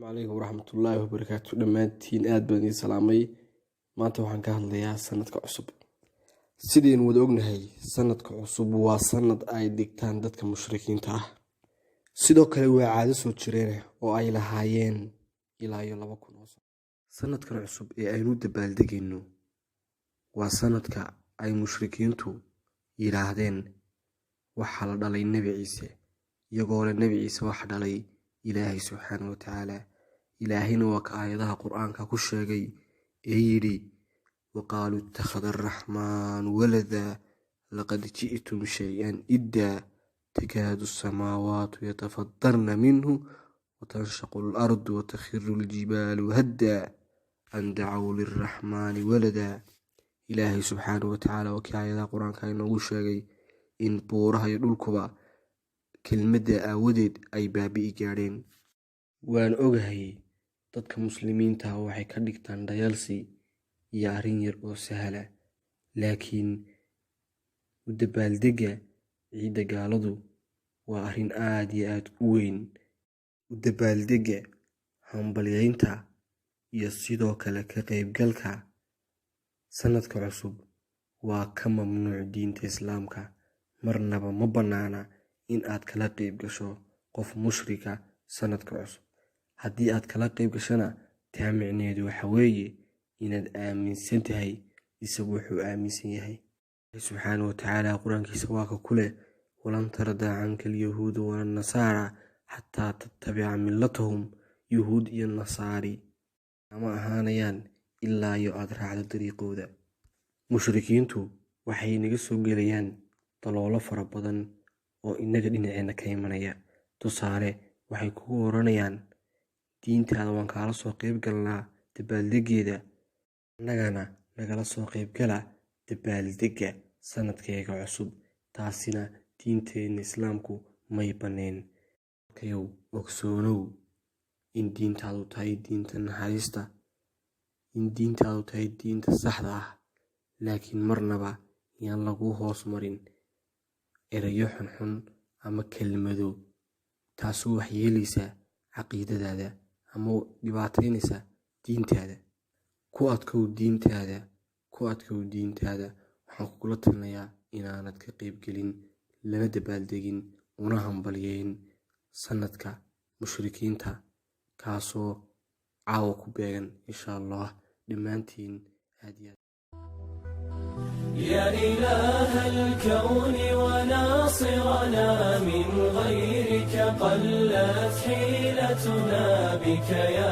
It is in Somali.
عليكم ورحمة الله وبركاته dhamaantiin aad baan idin salaamay maanta waxaan ka hadlayaa sanadka cusub sideen wada ognahay sanadka cusub waa sanad ay dhigtaan dadka mushrikiinta ah sidoo kale waa caado soo jireen oo ay lahaayeen ilaa 2000 sanadkan cusub ee aynu dabaaldegayno waa sanadka ay mushrikiintu yiraahdeen waxa la dhalay nabi ciise iyagoo la nabi ciise wax dhalay ilaahay subhanahu wa ta'ala ilaahina waa ka aayadaha quraanka ku sheegay ee yiri وقالوا اتخذ الرحمن ولدا لقد جئتم شيئا إدا تكاد السماوات يتفطرن منه وتنشق الأرض وتخر الجبال هدا أن دعوا للرحمن ولدا إلهي سبحانه وتعالى وكاية قرآن كان نغشاقي إن بورها يدولكبا كلمة آودد أي بابي إيجارين وأن أغهي dadka muslimiinta waxay ka dhigtaan dayalsi iyo arin yar oo sahla laakiin u dabaaldega ciida gaaladu waa arin aad iyo aad u weyn u dabaaldega hambalyeynta iyo sidoo kale ka qaybgalka sanadka cusub waa ka mamnuuc diinta islaamka marnaba ma banaana in aad kala qayb gasho qof mushrika sanadka cusub haddii aad kala qayb gashana taa micneedu waxa weeye inaad aaminsan tahay isagu wuxuu aaminsan yahay subhanahu wa ta'ala quraankiisa waa ka kule walan tarda anka al-yahuud wa an-nasara hatta tattabi'a millatahum yahuud iyo nasaari ama ahaanayaan ilaa iyo aad raacdo dariiqooda mushrikiintu waxay naga soo gelayaan daloolo fara badan oo inaga dhinaceena ka imanaya tusaale waxay kugu oranayaan diintaada waan kala soo qayb galnaa dabaaldegeeda annagana nagala soo qayb gala dabaaldega sanadkeega cusub taasina diinteena islaamku may baneen kayow ogsoonow in diintaadu tahay diinta naxariista in diintaadu tahay diinta saxda ah laakiin marnaba yaan lagu hoos marin erayo xunxun ama kelmado taasoo wax yeelaysa caqiidadaada ama dhibaataynaysa diintaada ku adkow diintaada waxaan kugula talinayaa inaanad ka qayb gelin lana dabaaldegin una hambalyeyn sanadka mushrikiinta kaasoo caawa ku beegan insha Allah dhamaantiin aad يا إله الكون وناصرنا من غيرك قلت حيلتنا بك يا